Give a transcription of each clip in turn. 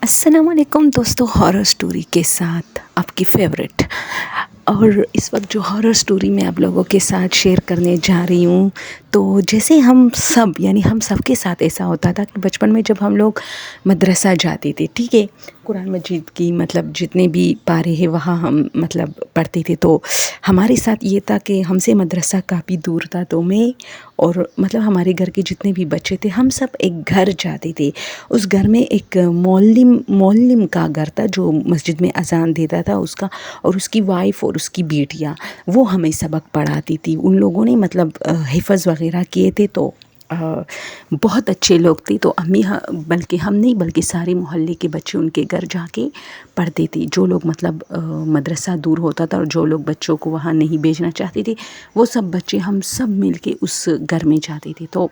السلام علیکم دوستوں، ہارر سٹوری کے ساتھ آپ کی فیوریٹ. اور اس وقت جو ہارر سٹوری میں آپ لوگوں کے ساتھ شیئر کرنے جا رہی ہوں، تو جیسے ہم سب کے ساتھ ایسا ہوتا تھا کہ بچپن میں جب ہم لوگ مدرسہ جاتے تھے، ٹھیک ہے، قرآن مجید کی جتنے بھی پارے ہیں وہاں ہم پڑھتے تھے. تو ہمارے ساتھ یہ تھا کہ ہم سے مدرسہ کافی دور تھا، تو میں اور ہمارے گھر کے جتنے بھی بچے تھے ہم سب ایک گھر جاتے تھے. اس گھر میں ایک معلم کا گھر تھا جو مسجد میں اذان دیتا تھا اس کا، اور اس کی وائف اور اس کی بیٹیاں وہ ہمیں سبق پڑھاتی تھی. ان لوگوں نے حفظ وغیرہ کیے تھے، تو بہت اچھے لوگ تھے. تو بلکہ ہم نہیں بلکہ سارے محلے کے بچے ان کے گھر جا کے پڑھتے تھے. جو لوگ مدرسہ دور ہوتا تھا اور جو لوگ بچوں کو وہاں نہیں بھیجنا چاہتے تھے، وہ سب بچے ہم سب مل کے اس گھر میں جاتے تھے. تو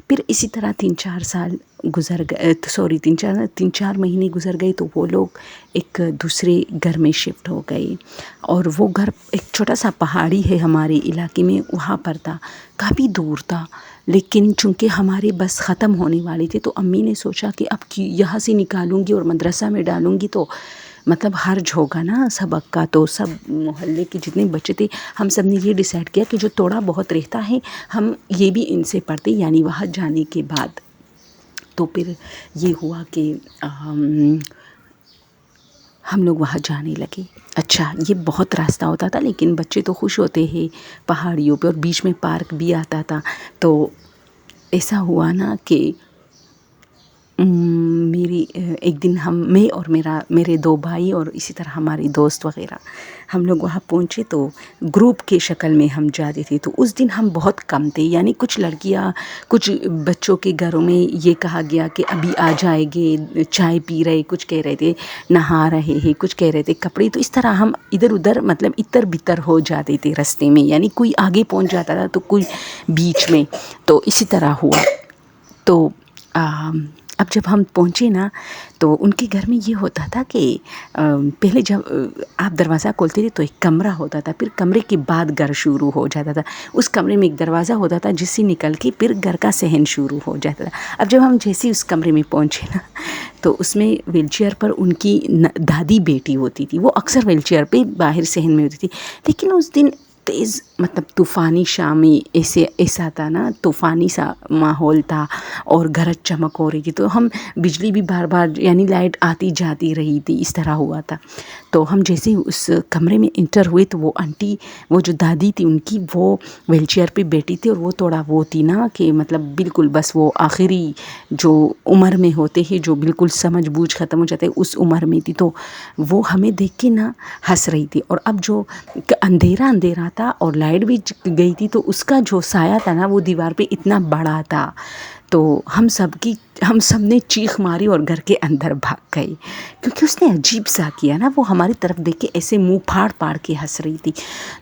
پھر اسی طرح 3-4 مہینے گزر گئے تو وہ لوگ ایک دوسرے گھر میں شفٹ ہو گئے. اور وہ گھر ایک چھوٹا سا پہاڑی ہے ہمارے علاقے میں، وہاں پر تھا، کافی دور تھا. لیکن چونکہ ہمارے بس ختم ہونے والی تھی تو امی نے سوچا کہ اب یہاں سے نکالوں گی اور مدرسہ میں ڈالوں گی تو حرج ہوگا نا سبق کا. تو سب محلے کے جتنے بچے تھے ہم سب نے یہ ڈیسائیڈ کیا کہ جو تھوڑا بہت رہتا ہے ہم یہ بھی ان سے پڑھتے، یعنی وہاں جانے کے بعد. تو پھر یہ ہوا کہ ہم لوگ وہاں جانے لگے. اچھا، یہ بہت راستہ ہوتا تھا لیکن بچے تو خوش ہوتے ہیں پہاڑیوں پہ، اور بیچ میں پارک بھی آتا تھا. تو ایسا ہوا نا کہ ایک دن میں اور میرے 2 بھائی اور اسی طرح ہمارے دوست وغیرہ ہم لوگ وہاں پہنچے. تو گروپ کے شکل میں ہم جاتے تھے. تو اس دن ہم بہت کم تھے، یعنی کچھ لڑکیاں، کچھ بچوں کے گھروں میں یہ کہا گیا کہ ابھی آ جائیں گے، چائے پی رہے، کچھ کہہ رہے تھے نہا رہے ہیں، کچھ کہہ رہے تھے کپڑے. تو اس طرح ہم ادھر ادھر اتر بتر ہو جاتے تھے رستے میں، یعنی کوئی آگے پہنچ جاتا تھا تو کوئی بیچ میں. تو اسی طرح ہوا. تو اب جب ہم پہنچے نا تو ان کے گھر میں یہ ہوتا تھا کہ پہلے جب آپ دروازہ کھولتے تھے تو ایک کمرہ ہوتا تھا، پھر کمرے کے بعد گھر شروع ہو جاتا تھا. اس کمرے میں ایک دروازہ ہوتا تھا جس سے نکل کے پھر گھر کا صحن شروع ہو جاتا تھا. اب جب ہم جیسے اس کمرے میں پہنچے نا تو اس میں ویل چیئر پر ان کی دادی بیٹی ہوتی تھی. وہ اکثر ویل چیئر پہ باہر صحن میں ہوتی تھی. لیکن اس دن تیز طوفانی شامی ایسا تھا نا، طوفانی سا ماحول تھا اور گرج چمک ہو رہی تھی. تو ہم بجلی بھی بار بار، یعنی لائٹ آتی جاتی رہی تھی، اس طرح ہوا تھا. تو ہم جیسے اس کمرے میں انٹر ہوئے تو وہ آنٹی، وہ جو دادی تھی ان کی، وہ ویل چیئر پہ بیٹھی تھی. اور وہ تھوڑا وہ تھی نا کہ بالکل بس وہ آخری جو عمر میں ہوتے ہیں، جو بالکل سمجھ بوجھ ختم ہو جاتے ہیں، اس عمر میں تھی. تو وہ ہمیں دیکھ کے نا ہنس رہی تھی. اور اب جو اندھیرا تھا اور لائٹ بھی گئی تھی تو اس کا جو سایہ تھا نا وہ دیوار پہ اتنا بڑا تھا. تو ہم سب نے چیخ ماری اور گھر کے اندر بھاگ گئے، کیونکہ اس نے عجیب سا کیا نا، وہ ہماری طرف دیکھ کے ایسے منہ پھاڑ کے ہنس رہی تھی.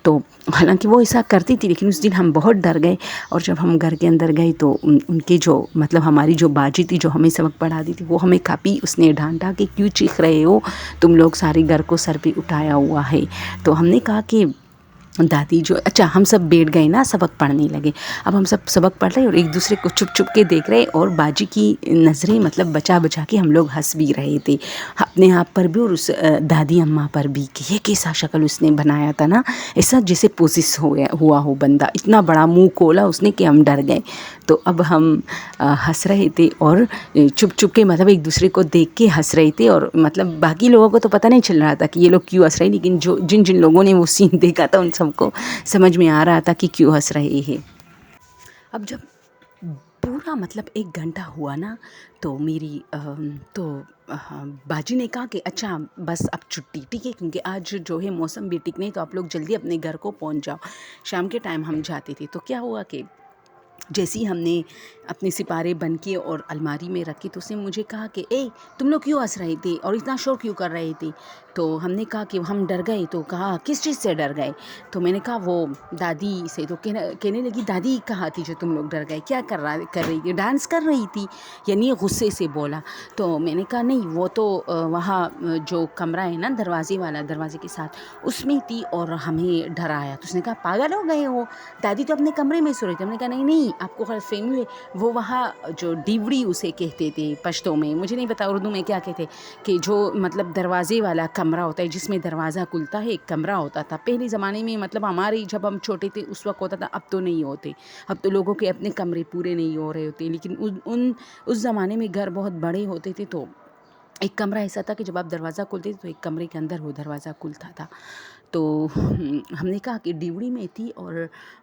تو حالانکہ وہ ایسا کرتی تھی لیکن اس دن ہم بہت ڈر گئے. اور جب ہم گھر کے اندر گئے تو ان کے جو ہماری جو باجی تھی جو ہمیں سبق پڑھاتی تھی، وہ ہمیں کافی اس نے ڈانٹا کہ کیوں چیخ رہے ہو، تم لوگ سارے گھر کو سر پہ اٹھایا ہوا ہے. تو ہم نے کہا کہ دادی اچھا، ہم سب بیٹھ گئے نا، سبق پڑھنے لگے. اب ہم سب سبق پڑھ رہے اور ایک دوسرے کو چھپ کے دیکھ رہے، اور باجی کی نظریں بچا کے ہم لوگ ہنس بھی رہے تھے، اپنے آپ پر بھی اور اس دادی اماں پر بھی، کہ یہ کیسا شکل اس نے بنایا تھا نا، ایسا جیسے پوزس ہوا ہو بندہ، اتنا بڑا منہ کھولا اس نے کہ ہم ڈر گئے. تو اب ہم ہنس رہے تھے اور چھپ کے ایک دوسرے کو دیکھ کے ہنس رہے تھے. اور باقی لوگوں کو تو پتہ نہیں چل رہا تھا کہ یہ لوگ کیوں ہنس رہے ہیں، لیکن جن لوگوں نے وہ سین دیکھا تھا ان سب کو سمجھ میں آ رہا تھا کہ کیوں ہنس رہے ہیں. اب جب پورا 1 گھنٹہ ہوا نا تو میری باجی نے کہا کہ اچھا بس اب چھٹی، ٹھیک ہے، کیونکہ آج جو ہے موسم بھی ٹھیک نہیں، تو آپ لوگ جلدی اپنے گھر کو پہنچ جاؤ. شام کے ٹائم ہم جاتے تھے. تو کیا ہوا کہ جیسے ہی ہم نے اپنے سپارے بند کیے اور الماری میں رکھے تو اس نے مجھے کہا کہ تم لوگ کیوں ہنس رہے تھے اور اتنا شور کیوں کر رہے تھے. تو ہم نے کہا کہ ہم ڈر گئے. تو کہا کس چیز سے ڈر گئے. تو میں نے کہا وہ دادی سے. تو کہنے لگی دادی کہاں تھی جو تم لوگ ڈر گئے، کیا کر رہی تھی، ڈانس کر رہی تھی، یعنی غصے سے بولا. تو میں نے کہا نہیں، وہ تو وہاں جو کمرہ ہے نا دروازے کے ساتھ، اس میں تھی اور ہمیں ڈرایا. تو اس نے کہا پاگل ہو گئے ہو، دادی تو اپنے کمرے میں سو رہی تھی. ہم نے کہا نہیں، آپ کو غلط فہمی ہے، وہ وہاں جو ڈیوڑی اسے کہتے تھے پشتوں میں، مجھے نہیں پتا اردو میں کیا کہتے، کہ جو مطلب دروازے والا کمرہ ہوتا ہے جس میں دروازہ کھلتا ہے، ایک کمرہ ہوتا تھا پہلے زمانے میں، مطلب ہمارے جب ہم چھوٹے تھے اس وقت ہوتا تھا، اب تو نہیں ہوتے، اب تو لوگوں کے اپنے کمرے پورے نہیں ہو رہے ہوتے، لیکن اس زمانے میں گھر بہت بڑے ہوتے تھے، تو ایک کمرہ ایسا تھا کہ جب آپ دروازہ کھولتے تھے تو ایک کمرے کے اندر وہ دروازہ کھلتا تھا. تو ہم نے کہا کہ ڈیوڑی میں تھی اور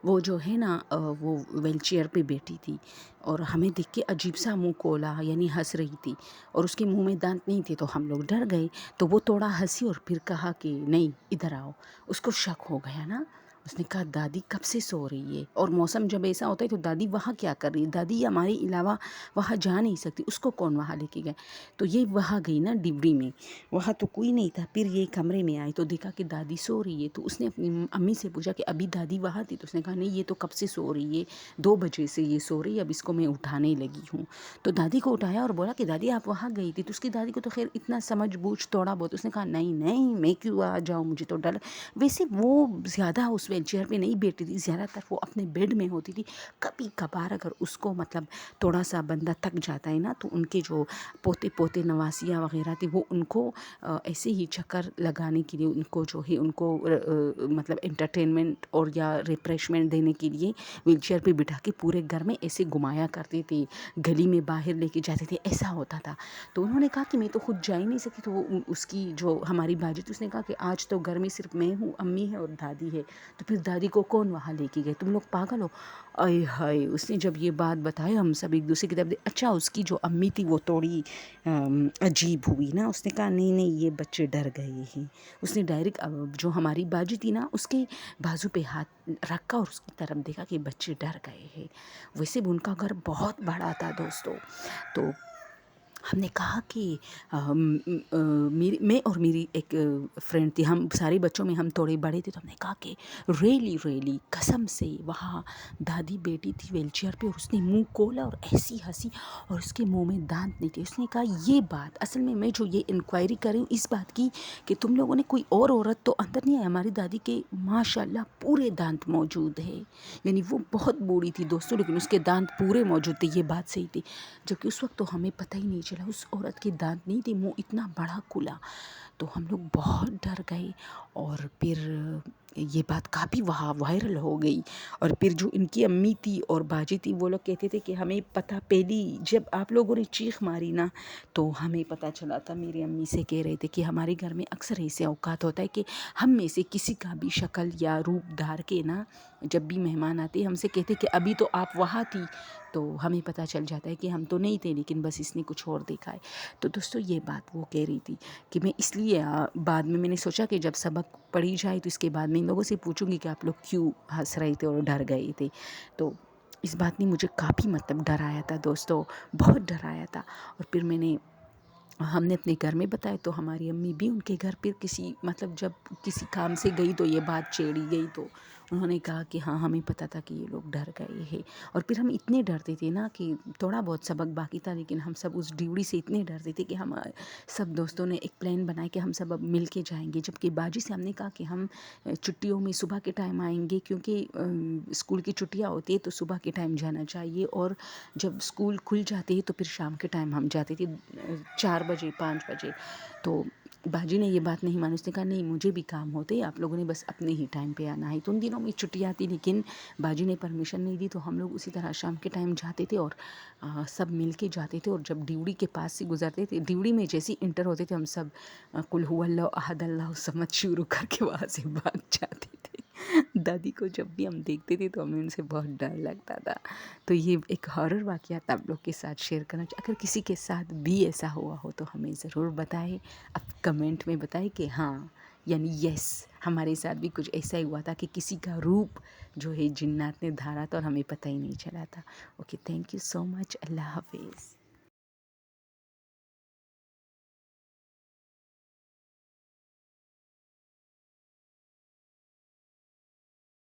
وہ جو ہے نا وہ ویل چیئر پہ بیٹھی تھی اور ہمیں دیکھ کے عجیب سا منہ کھولا، یعنی ہنس رہی تھی اور اس کے منہ میں دانت نہیں تھے، تو ہم لوگ ڈر گئے. تو وہ تھوڑا ہنسی اور پھر کہا کہ نہیں ادھر آؤ. اس کو شک ہو گیا نا، اس نے کہا دادی کب سے سو رہی ہے، اور موسم جب ایسا ہوتا ہے تو دادی وہاں کیا کر رہی ہے، دادی ہمارے علاوہ وہاں جا نہیں سکتی، اس کو کون وہاں لے کے گئے. تو یہ وہاں گئی نا ڈیوڑی میں، وہاں تو کوئی نہیں تھا. پھر یہ کمرے میں آئی تو دیکھا کہ دادی سو رہی ہے. تو اس نے اپنی امی سے پوچھا کہ ابھی دادی وہاں تھی، تو اس نے کہا نہیں یہ تو کب سے سو رہی ہے، 2 بجے سے یہ سو رہی ہے، اب اس کو میں اٹھانے لگی ہوں. تو دادی کو اٹھایا اور بولا کہ دادی آپ وہاں گئی تھی. تو اس کی دادی کو تو خیر اتنا سمجھ بوجھ تھوڑا بہت، اس نے کہا نہیں نہیں میں کیوں آ جاؤں، مجھے تو ڈر. ویسے وہ زیادہ اس ویل چیئر پہ نہیں بیٹھتی تھی، زیادہ تر وہ اپنے بیڈ میں ہوتی تھی. کبھی کبھار اگر اس کو مطلب تھوڑا سا بندہ تھک جاتا ہے نا، تو ان کے جو پوتے نواسیاں وغیرہ تھے وہ ان کو ایسے ہی چکر لگانے کے لیے، ان کو جو ہے ان کو مطلب انٹرٹینمنٹ اور یا ریفریشمنٹ دینے کے لیے ویل چیئر پہ بٹھا کے پورے گھر میں ایسے گھمایا کرتے تھے، گلی میں باہر لے کے جاتے تھے، ایسا ہوتا تھا. تو انہوں نے کہا کہ میں تو خود جا ہی نہیں سکتی. تو اس کی جو ہماری باجی تھی اس نے کہا کہ آج تو گھر میں صرف میں ہوں، امی ہے اور دادی ہے، تو پھر دادی کو کون وہاں لے کے گئے، تم لوگ پاگل ہو. آئے ہائے، اس نے جب یہ بات بتائی ہم سب ایک دوسرے کی طرف اچھا اس کی جو امی تھی وہ تھوڑی عجیب ہوئی نا، اس نے کہا نہیں نہیں یہ بچے ڈر گئے ہیں. اس نے ڈائریکٹ جو ہماری باجی تھی نا اس کے بازو پہ ہاتھ رکھا اور اس کی طرف دیکھا کہ بچے ڈر گئے ہیں. ویسے بھی ان کا گھر بہت بڑا تھا دوستو. تو ہم نے کہا کہ میں اور میری ایک فرینڈ تھی، ہم سارے بچوں میں ہم تھوڑے بڑے تھے، تو ہم نے کہا کہ ریلی قسم سے وہاں دادی بیٹی تھی ویل چیئر پہ اور اس نے منہ کھولا اور ایسی ہنسی اور اس کے منہ میں دانت نہیں تھے. اس نے کہا یہ بات اصل میں جو یہ انکوائری کر رہی ہوں اس بات کی کہ تم لوگوں نے کوئی اور عورت تو اندر نہیں ہے. ہماری دادی کے ماشاءاللہ پورے دانت موجود ہے، یعنی وہ بہت بوڑھی تھی دوستوں لیکن اس کے دانت پورے موجود تھے. یہ بات صحیح تھی، جبکہ اس وقت تو ہمیں پتہ ہی نہیں چلا اس عورت کے دانت نہیں تھے، منہ اتنا بڑا کھلا. تو ہم لوگ بہت ڈر گئے اور پھر یہ بات کافی وہاں وائرل ہو گئی. اور پھر جو ان کی امی تھی اور باجی تھی وہ لوگ کہتے تھے کہ ہمیں پتہ پہلی جب آپ لوگوں نے چیخ ماری نا تو ہمیں پتہ چلا تھا. میری امی سے کہہ رہے تھے کہ ہمارے گھر میں اکثر ایسے اوقات ہوتا ہے کہ ہم میں سے کسی کا بھی شکل یا روپ دھار کے نا جب بھی مہمان آتے ہم سے کہتے کہ ابھی تو آپ وہاں تھی، تو ہمیں پتہ چل جاتا ہے کہ ہم تو نہیں تھے لیکن بس اس نے کچھ اور دیکھا ہے. تو دوستو یہ بات وہ کہہ رہی تھی کہ میں اس لیے بعد میں نے سوچا کہ جب سبق پڑھی جائے تو اس کے بعد میں ان لوگوں سے پوچھوں گی کہ آپ لوگ کیوں ہنس رہے تھے اور ڈر گئے تھے. تو اس بات نے مجھے کافی مطلب ڈرایا تھا دوستو، بہت ڈرایا تھا. اور پھر ہم نے اپنے گھر میں بتایا تو ہماری امی بھی ان کے گھر پھر کسی مطلب جب کسی کام سے گئی تو یہ بات چھیڑی گئی تو انہوں نے کہا کہ ہاں ہمیں پتہ تھا کہ یہ لوگ ڈر گئے ہیں. اور پھر ہم اتنے ڈرتے تھے نا کہ تھوڑا بہت سبق باقی تھا لیکن ہم سب اس ڈیوڑی سے اتنے ڈرتے تھے کہ ہم سب دوستوں نے ایک پلان بنایا کہ ہم سب اب مل کے جائیں گے. جبکہ باجی سے ہم نے کہا کہ ہم چھٹیوں میں صبح کے ٹائم آئیں گے کیونکہ اسکول کی چھٹیاں ہوتی ہیں تو صبح کے ٹائم جانا چاہیے، اور جب اسکول کھل جاتے ہیں تو پھر شام کے ٹائم ہم جاتے تھے 4 بجے 5 بجے. تو باجی نے یہ بات نہیں مانی، اس نے کہا نہیں مجھے بھی کام ہوتے، آپ لوگوں نے بس اپنے ہی ٹائم پہ آنا ہے. تو ان دنوں میں چھٹیاں تھی لیکن باجی نے پرمیشن نہیں دی تو ہم لوگ اسی طرح شام کے ٹائم جاتے تھے اور سب مل کے جاتے تھے. اور جب ڈیوڑی کے پاس سے گزرتے تھے، ڈیوڑی میں جیسے انٹر ہوتے تھے ہم سب قل هو اللہ احد اللہ الصمد شروع کر کے وہاں سے بھاگ جاتے تھے. دادی کو جب بھی ہم دیکھتے تھے تو ہمیں ان سے بہت ڈر لگتا تھا. تو یہ ایک ہارر واقعہ آپ لوگ کے ساتھ شیئر کرنا اگر کسی کے ساتھ بھی ایسا ہوا ہو تو ہمیں ضرور بتائیں، اب کمنٹ میں بتائیں کہ ہاں یعنی یس ہمارے ساتھ بھی کچھ ایسا ہی ہوا تھا کہ کسی کا روپ جو ہے جنات نے دھارا تھا اور ہمیں پتہ ہی نہیں چلا تھا. اوکے، تھینک یو سو مچ. اللہ حافظ.